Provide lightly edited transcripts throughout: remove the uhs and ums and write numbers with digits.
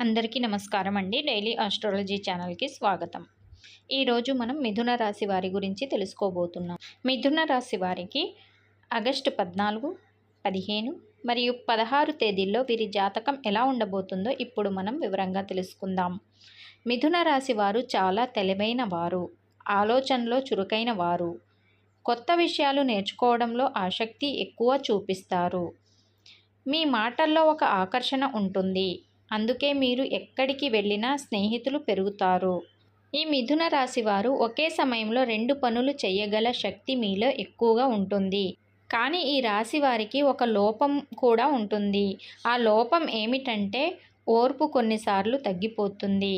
అందరికీ నమస్కారం అండి. డైలీ ఆస్ట్రాలజీ ఛానల్కి స్వాగతం. ఈరోజు మనం మిథున రాశి వారి గురించి తెలుసుకోబోతున్నాం. మిథున రాశి వారికి ఆగస్టు 14, 15 మరియు 16 తేదీల్లో వీరి జాతకం ఎలా ఉండబోతుందో ఇప్పుడు మనం వివరంగా తెలుసుకుందాం. మిథున రాశి వారు చాలా తెలివైన వారు, ఆలోచనలో చురుకైన వారు, కొత్త విషయాలు నేర్చుకోవడంలో ఆసక్తి ఎక్కువ చూపిస్తారు. మీ మాటల్లో ఒక ఆకర్షణ ఉంటుంది, అందుకే మీరు ఎక్కడికి వెళ్ళినా స్నేహితులు పెరుగుతారు. ఈ మిథున రాశి వారు ఒకే సమయంలో 2 పనులు చేయగల శక్తి మీలో ఎక్కువగా ఉంటుంది. కానీ ఈ రాశి వారికి ఒక లోపం కూడా ఉంటుంది. ఆ లోపం ఏమిటంటే ఓర్పు కొన్నిసార్లు తగ్గిపోతుంది.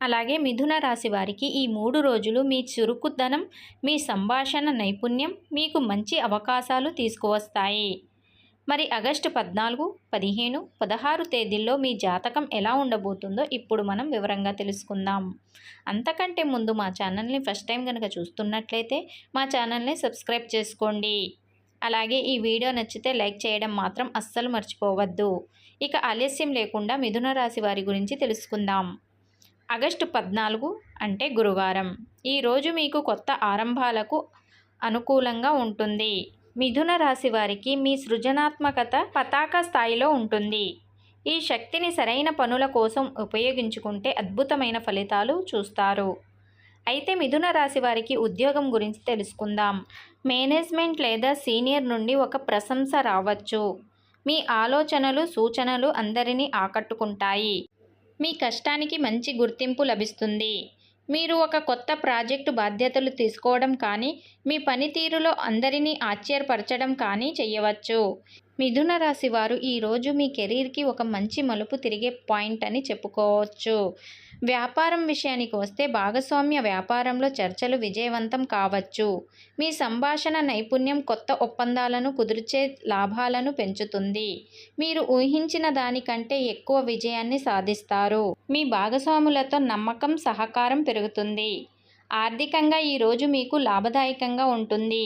అలాగే మిథున రాశి వారికి ఈ 3 రోజులు మీ చురుకుదనం, మీ సంభాషణ నైపుణ్యం మీకు మంచి అవకాశాలు తీసుకువస్తాయి. మరి ఆగస్టు 14, 15, 16 తేదీల్లో మీ జాతకం ఎలా ఉండబోతుందో ఇప్పుడు మనం వివరంగా తెలుసుకుందాం. అంతకంటే ముందు మా ఛానల్ని ఫస్ట్ టైం కనుక చూస్తున్నట్లయితే మా ఛానల్ని సబ్స్క్రైబ్ చేసుకోండి. అలాగే ఈ వీడియో నచ్చితే లైక్ చేయడం మాత్రం అస్సలు మర్చిపోవద్దు. ఇక ఆలస్యం లేకుండా మిథున రాశి వారి గురించి తెలుసుకుందాం. ఆగస్టు 14 అంటే గురువారం. ఈరోజు మీకు కొత్త ఆరంభాలకు అనుకూలంగా ఉంటుంది. మిథున రాశి వారికి మీ సృజనాత్మకత పతాక స్థాయిలో ఉంటుంది. ఈ శక్తిని సరైన పనుల కోసం ఉపయోగించుకుంటే అద్భుతమైన ఫలితాలు చూస్తారు. అయితే మిథున రాశి వారికి ఉద్యోగం గురించి తెలుసుకుందాం. మేనేజ్మెంట్ లేదా సీనియర్ నుండి ఒక ప్రశంస రావచ్చు. మీ ఆలోచనలు, సూచనలు అందరినీ ఆకట్టుకుంటాయి. మీ కష్టానికి మంచి గుర్తింపు లభిస్తుంది. మీరు ఒక కొత్త ప్రాజెక్టు బాధ్యతలు తీసుకోవడం కానీ, మీ పనితీరులో అందరినీ ఆశ్చర్యపరచడం కానీ చేయవచ్చు. మిథున రాశి వారు ఈరోజు మీ కెరీర్కి ఒక మంచి మలుపు తిరిగే పాయింట్ అని చెప్పుకోవచ్చు. వ్యాపారం విషయానికి వస్తే భాగస్వామ్య వ్యాపారంలో చర్చలు విజయవంతం కావచ్చు. మీ సంభాషణ నైపుణ్యం కొత్త ఒప్పందాలను కుదిర్చే లాభాలను పెంచుతుంది. మీరు ఊహించిన దానికంటే ఎక్కువ విజయాన్ని సాధిస్తారు. మీ భాగస్వాములతో నమ్మకం, సహకారం పెరుగుతుంది. ఆర్థికంగా ఈరోజు మీకు లాభదాయకంగా ఉంటుంది.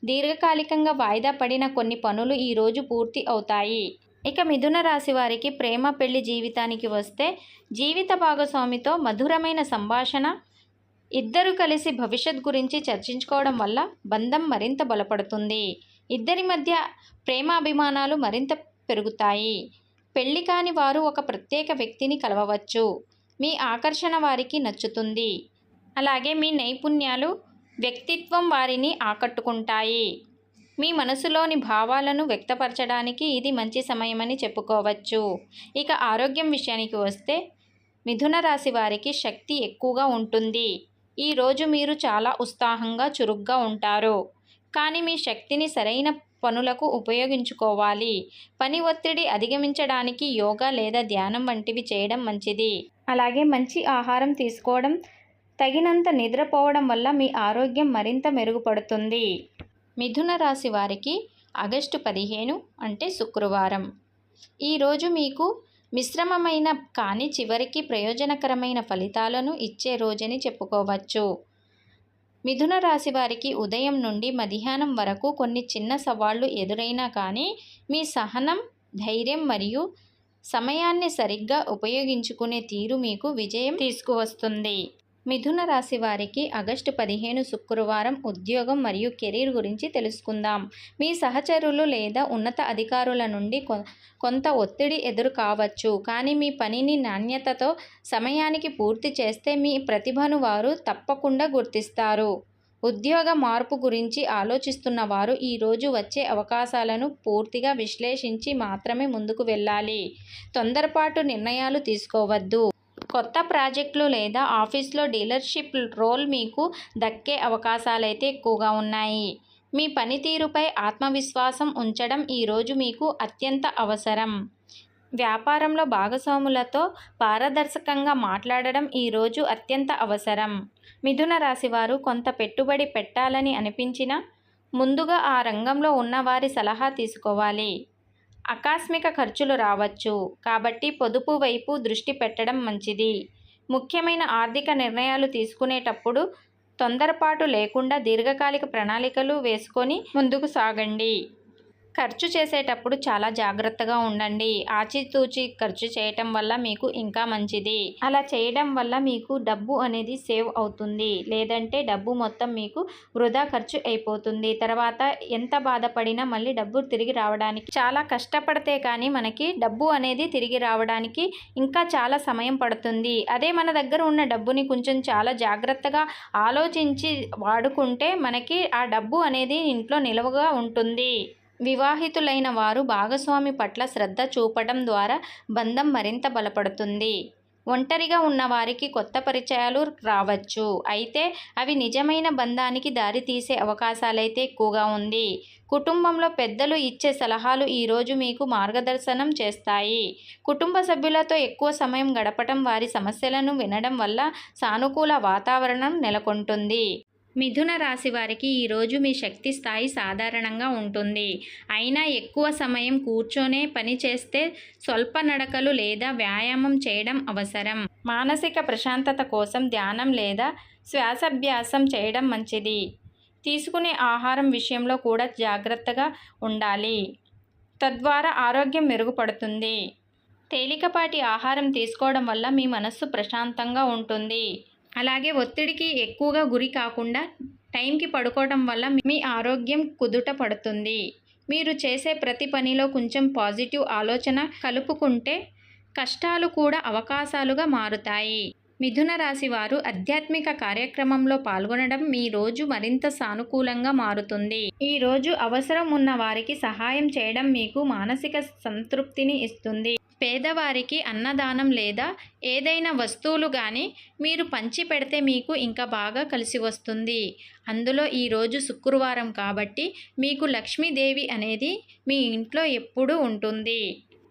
దీర్ఘకాలికంగా వాయిదా పడిన కొన్ని పనులు ఈరోజు పూర్తి అవుతాయి. ఇక మిథున రాశి వారికి ప్రేమ, పెళ్లి జీవితానికి వస్తే జీవిత భాగస్వామితో మధురమైన సంభాషణ, ఇద్దరు కలిసి భవిష్యత్ గురించి చర్చించుకోవడం వల్ల బంధం మరింత బలపడుతుంది. ఇద్దరి మధ్య ప్రేమాభిమానాలు మరింత పెరుగుతాయి. పెళ్లి కాని వారు ఒక ప్రత్యేక వ్యక్తిని కలవవచ్చు. మీ ఆకర్షణ వారికి నచ్చుతుంది. అలాగే మీ నైపుణ్యాలు, వ్యక్తిత్వం వారిని ఆకట్టుకుంటాయి. మీ మనసులోని భావాలను వ్యక్తపరచడానికి ఇది మంచి సమయమని చెప్పుకోవచ్చు. ఇక ఆరోగ్యం విషయానికి వస్తే మిథున రాశి వారికి శక్తి ఎక్కువగా ఉంటుంది. ఈరోజు మీరు చాలా ఉత్సాహంగా, చురుగ్గా ఉంటారు. కానీ మీ శక్తిని సరైన పనులకు ఉపయోగించుకోవాలి. పని ఒత్తిడి అధిగమించడానికి యోగా లేదా ధ్యానం వంటివి చేయడం మంచిది. అలాగే మంచి ఆహారం తీసుకోవడం, తగినంత నిద్రపోవడం వల్ల మీ ఆరోగ్యం మరింత మెరుగుపడుతుంది. మిథున రాశి వారికి ఆగస్టు 15 అంటే శుక్రవారం. ఈరోజు మీకు మిశ్రమమైన కానీ చివరికి ప్రయోజనకరమైన ఫలితాలను ఇచ్చే రోజని చెప్పుకోవచ్చు. మిథున రాశి వారికి ఉదయం నుండి మధ్యాహ్నం వరకు కొన్ని చిన్న సవాళ్లు ఎదురైనా కానీ మీ సహనం, ధైర్యం మరియు సమయాన్ని సరిగ్గా ఉపయోగించుకునే తీరు మీకు విజయం తీసుకువస్తుంది. మిథున రాశి వారికి ఆగస్టు 15 శుక్రవారం ఉద్యోగం మరియు కెరీర్ గురించి తెలుసుకుందాం. మీ సహచరులు లేదా ఉన్నత అధికారుల నుండి కొంత ఒత్తిడి ఎదురు కావచ్చు. కానీ మీ పనిని నాణ్యతతో సమయానికి పూర్తి చేస్తే మీ ప్రతిభను వారు తప్పకుండా గుర్తిస్తారు. ఉద్యోగ మార్పు గురించి ఆలోచిస్తున్న వారు ఈరోజు వచ్చే అవకాశాలను పూర్తిగా విశ్లేషించి మాత్రమే ముందుకు వెళ్ళాలి. తొందరపాటు నిర్ణయాలు తీసుకోవద్దు. కొత్త ప్రాజెక్టులు లేదా ఆఫీస్లో డీలర్షిప్ రోల్ మీకు దక్కే అవకాశాలైతే ఎక్కువగా ఉన్నాయి. మీ పనితీరుపై ఆత్మవిశ్వాసం ఉంచడం ఈరోజు మీకు అత్యంత అవసరం. వ్యాపారంలో భాగస్వాములతో పారదర్శకంగా మాట్లాడడం ఈరోజు అత్యంత అవసరం. మిథున రాశి వారు కొంత పెట్టుబడి పెట్టాలని అనిపించినా ముందుగా ఆ రంగంలో ఉన్నవారి సలహా తీసుకోవాలి. ఆకస్మిక ఖర్చులు రావచ్చు, కాబట్టి పొదుపు వైపు దృష్టి పెట్టడం మంచిది. ముఖ్యమైన ఆర్థిక నిర్ణయాలు తీసుకునేటప్పుడు తొందరపాటు లేకుండా దీర్ఘకాలిక ప్రణాళికలు వేసుకొని ముందుకు సాగండి. ఖర్చు చేసేటప్పుడు చాలా జాగ్రత్తగా ఉండండి. ఆచితూచి ఖర్చు చేయటం వల్ల మీకు ఇంకా మంచిది. అలా చేయడం వల్ల మీకు డబ్బు అనేది సేవ్ అవుతుంది. లేదంటే డబ్బు మొత్తం మీకు వృధా ఖర్చు అయిపోతుంది. తర్వాత ఎంత బాధపడినా మళ్ళీ డబ్బు తిరిగి రావడానికి చాలా కష్టపడితే కానీ మనకి డబ్బు అనేది తిరిగి రావడానికి ఇంకా చాలా సమయం పడుతుంది. అదే మన దగ్గర ఉన్న డబ్బుని కొంచెం చాలా జాగ్రత్తగా ఆలోచించి వాడుకుంటే మనకి ఆ డబ్బు అనేది ఇంట్లో నిలవగా ఉంటుంది. వివాహితులైన వారు భాగస్వామి పట్ల శ్రద్ధ చూపడం ద్వారా బంధం మరింత బలపడుతుంది. ఒంటరిగా ఉన్నవారికి కొత్త పరిచయాలు రావచ్చు. అయితే అవి నిజమైన బంధానికి దారితీసే అవకాశాలైతే ఎక్కువగా ఉంది. కుటుంబంలో పెద్దలు ఇచ్చే సలహాలు ఈరోజు మీకు మార్గదర్శనం చేస్తాయి. కుటుంబ సభ్యులతో ఎక్కువ సమయం గడపటం, వారి సమస్యలను వినడం వల్ల సానుకూల వాతావరణం నెలకొంటుంది. మిథున రాశి వారికి ఈరోజు మీ శక్తి స్థాయి సాధారణంగా ఉంటుంది. అయినా ఎక్కువ సమయం కూర్చొనే పని చేస్తే స్వల్ప నడకలు లేదా వ్యాయామం చేయడం అవసరం. మానసిక ప్రశాంతత కోసం ధ్యానం లేదా శ్వాసాభ్యాసం చేయడం మంచిది. తీసుకునే ఆహారం విషయంలో కూడా జాగ్రత్తగా ఉండాలి. తద్వారా ఆరోగ్యం మెరుగుపడుతుంది. తేలికపాటి ఆహారం తీసుకోవడం వల్ల మీ మనస్సు ప్రశాంతంగా ఉంటుంది. అలాగే ఒత్తిడికి ఎక్కువగా గురి కాకుండా టైంకి పడుకోవడం వల్ల మీ ఆరోగ్యం కుదుట పడుతుంది. మీరు చేసే ప్రతి పనిలో కొంచెం పాజిటివ్ ఆలోచన కలుపుకుంటే కష్టాలు కూడా అవకాశాలుగా మారుతాయి. మిథున రాశి వారు ఆధ్యాత్మిక కార్యక్రమంలో పాల్గొనడం మీ రోజు మరింత సానుకూలంగా మారుతుంది. ఈ రోజు అవసరం ఉన్న వారికి సహాయం చేయడం మీకు మానసిక సంతృప్తిని ఇస్తుంది. పేదవారికి అన్నదానం లేదా ఏదైనా వస్తువులు కానీ మీరు పంచి పెడితే మీకు ఇంకా బాగా కలిసి వస్తుంది. అందులో ఈరోజు శుక్రవారం కాబట్టి మీకు లక్ష్మీదేవి అనేది మీ ఇంట్లో ఎప్పుడూ ఉంటుంది.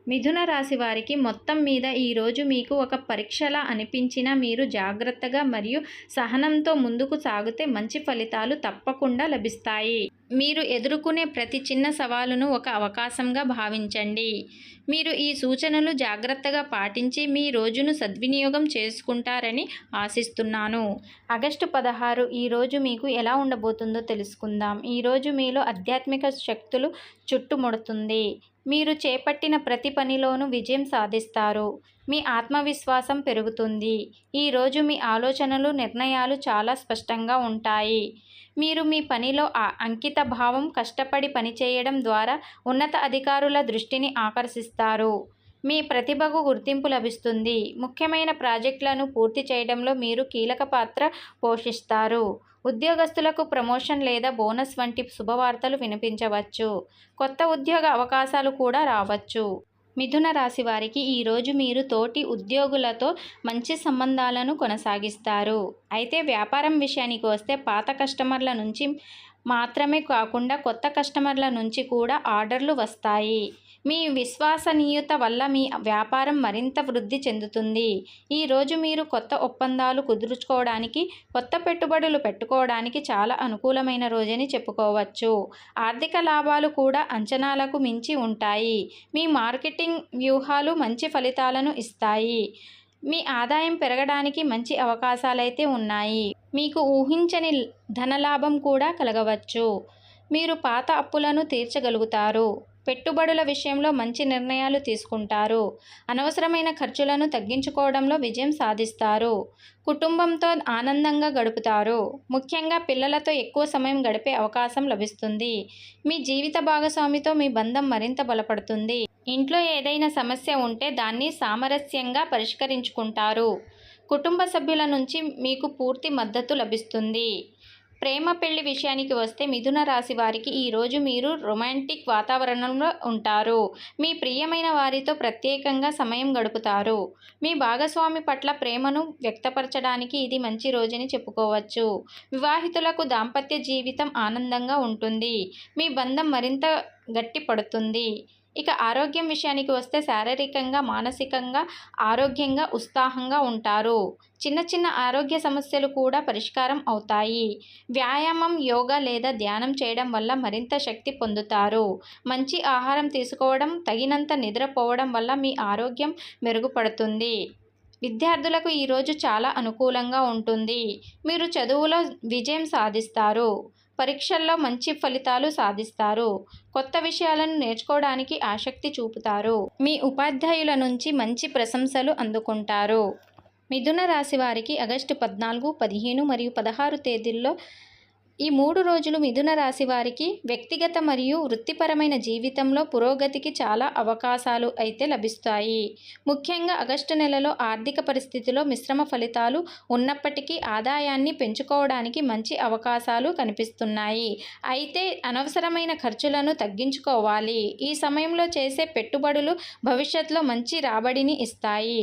మిథున రాశి వారికి మొత్తం మీద ఈరోజు మీకు ఒక పరీక్షలా అనిపించినా మీరు జాగ్రత్తగా మరియు సహనంతో ముందుకు సాగితే మంచి ఫలితాలు తప్పకుండా లభిస్తాయి. మీరు ఎదుర్కొనే ప్రతి చిన్న సవాలును ఒక అవకాశంగా భావించండి. మీరు ఈ సూచనలు జాగ్రత్తగా పాటించి మీ రోజును సద్వినియోగం చేసుకుంటారని ఆశిస్తున్నాను. ఆగస్టు 16 ఈరోజు మీకు ఎలా ఉండబోతుందో తెలుసుకుందాం. ఈరోజు మీలో ఆధ్యాత్మిక శక్తులు చుట్టుముడుతుంది. మీరు చేపట్టిన ప్రతి పనిలోనూ విజయం సాధిస్తారు. మీ ఆత్మవిశ్వాసం పెరుగుతుంది. ఈరోజు మీ ఆలోచనలు, నిర్ణయాలు చాలా స్పష్టంగా ఉంటాయి. మీరు మీ పనిలో అంకిత భావం, కష్టపడి పనిచేయడం ద్వారా ఉన్నత అధికారుల దృష్టిని ఆకర్షిస్తారు. మీ ప్రతిభకు గుర్తింపు లభిస్తుంది. ముఖ్యమైన ప్రాజెక్టులను పూర్తి చేయడంలో మీరు కీలక పాత్ర పోషిస్తారు. ఉద్యోగస్తులకు ప్రమోషన్ లేదా బోనస్ వంటి శుభవార్తలు వినిపించవచ్చు. కొత్త ఉద్యోగ అవకాశాలు కూడా రావచ్చు. మిథున రాశి వారికి ఈరోజు మీరు తోటి ఉద్యోగులతో మంచి సంబంధాలను కొనసాగిస్తారు. అయితే వ్యాపారం విషయానికి వస్తే పాత కస్టమర్ల నుంచి మాత్రమే కాకుండా కొత్త కస్టమర్ల నుంచి కూడా ఆర్డర్లు వస్తాయి. మీ విశ్వసనీయత వల్ల మీ వ్యాపారం మరింత వృద్ధి చెందుతుంది. ఈరోజు మీరు కొత్త ఒప్పందాలు కుదుర్చుకోవడానికి, కొత్త పెట్టుబడులు పెట్టుకోవడానికి చాలా అనుకూలమైన రోజని చెప్పుకోవచ్చు. ఆర్థిక లాభాలు కూడా అంచనాలకు మించి ఉంటాయి. మీ మార్కెటింగ్ వ్యూహాలు మంచి ఫలితాలను ఇస్తాయి. మీ ఆదాయం పెరగడానికి మంచి అవకాశాలైతే ఉన్నాయి. మీకు ఊహించని ధనలాభం కూడా కలగవచ్చు. మీరు పాత అప్పులను తీర్చగలుగుతారు. పెట్టుబడుల విషయంలో మంచి నిర్ణయాలు తీసుకుంటారు. అనవసరమైన ఖర్చులను తగ్గించుకోవడంలో విజయం సాధిస్తారు. కుటుంబంతో ఆనందంగా గడుపుతారు. ముఖ్యంగా పిల్లలతో ఎక్కువ సమయం గడిపే అవకాశం లభిస్తుంది. మీ జీవిత భాగస్వామితో మీ బంధం మరింత బలపడుతుంది. ఇంట్లో ఏదైనా సమస్య ఉంటే దాన్ని సామరస్యంగా పరిష్కరించుకుంటారు. కుటుంబ సభ్యుల నుంచి మీకు పూర్తి మద్దతు లభిస్తుంది. ప్రేమ పెళ్లి విషయానికి వస్తే మిథున రాశి వారికి ఈరోజు మీరు రొమాంటిక్ వాతావరణంలో ఉంటారు. మీ ప్రియమైన వారితో ప్రత్యేకంగా సమయం గడుపుతారు. మీ భాగస్వామి పట్ల ప్రేమను వ్యక్తపరచడానికి ఇది మంచి రోజని చెప్పుకోవచ్చు. వివాహితులకు దాంపత్య జీవితం ఆనందంగా ఉంటుంది. మీ బంధం మరింత గట్టిపడుతుంది. ఇక ఆరోగ్యం విషయానికి వస్తే శారీరకంగా, మానసికంగా ఆరోగ్యంగా, ఉత్సాహంగా ఉంటారు. చిన్న చిన్న ఆరోగ్య సమస్యలు కూడా పరిష్కారం అవుతాయి. వ్యాయామం, యోగా లేదా ధ్యానం చేయడం వల్ల మరింత శక్తి పొందుతారు. మంచి ఆహారం తీసుకోవడం, తగినంత నిద్రపోవడం వల్ల మీ ఆరోగ్యం మెరుగుపడుతుంది. విద్యార్థులకు ఈరోజు చాలా అనుకూలంగా ఉంటుంది. మీరు చదువులో విజయం సాధిస్తారు. పరీక్షల్లో మంచి ఫలితాలు సాధిస్తారు. కొత్త విషయాలను నేర్చుకోవడానికి ఆసక్తి చూపుతారు. మీ ఉపాధ్యాయుల నుంచి మంచి ప్రశంసలు అందుకుంటారు. మిథున రాశి వారికి ఆగస్టు 14, 15 మరియు 16 తేదీల్లో ఈ 3 రోజులు మిథున రాశి వారికి వ్యక్తిగత మరియు వృత్తిపరమైన జీవితంలో పురోగతికి చాలా అవకాశాలు అయితే లభిస్తాయి. ముఖ్యంగా ఆగస్టు నెలలో ఆర్థిక పరిస్థితిలో మిశ్రమ ఫలితాలు ఉన్నప్పటికీ ఆదాయాన్ని పెంచుకోవడానికి మంచి అవకాశాలు కనిపిస్తున్నాయి. అయితే అనవసరమైన ఖర్చులను తగ్గించుకోవాలి. ఈ సమయంలో చేసే పెట్టుబడులు భవిష్యత్తులో మంచి రాబడిని ఇస్తాయి.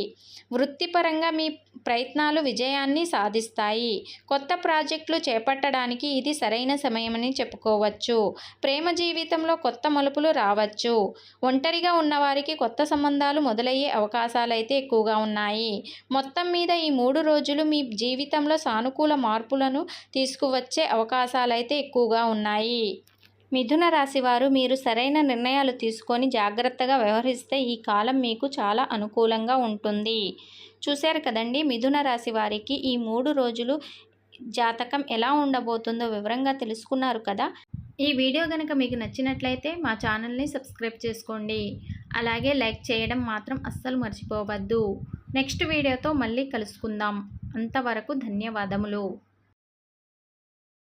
వృత్తిపరంగా మీ ప్రయత్నాలు విజయాన్ని సాధిస్తాయి. కొత్త ప్రాజెక్టులు చేపట్టడానికి ఇది సరైన సమయమని చెప్పుకోవచ్చు. ప్రేమ జీవితంలో కొత్త మలుపులు రావచ్చు. ఒంటరిగా ఉన్నవారికి కొత్త సంబంధాలు మొదలయ్యే అవకాశాలైతే ఎక్కువగా ఉన్నాయి. మొత్తం మీద ఈ 3 రోజులు మీ జీవితంలో సానుకూల మార్పులను తీసుకువచ్చే అవకాశాలైతే ఎక్కువగా ఉన్నాయి. మిథున రాశి వారు మీరు సరైన నిర్ణయాలు తీసుకొని జాగ్రత్తగా వ్యవహరిస్తే ఈ కాలం మీకు చాలా అనుకూలంగా ఉంటుంది. చూశారు కదండి, మిథున రాశి వారికి ఈ 3 రోజులు జాతకం ఎలా ఉండబోతుందో వివరంగా తెలుసుకున్నారు కదా. ఈ వీడియో కనుక మీకు నచ్చినట్లయితే మా ఛానల్ని సబ్స్క్రైబ్ చేసుకోండి. అలాగే లైక్ చేయడం మాత్రం అస్సలు మర్చిపోవద్దు. నెక్స్ట్ వీడియోతో మళ్ళీ కలుసుకుందాం. అంతవరకు ధన్యవాదములు.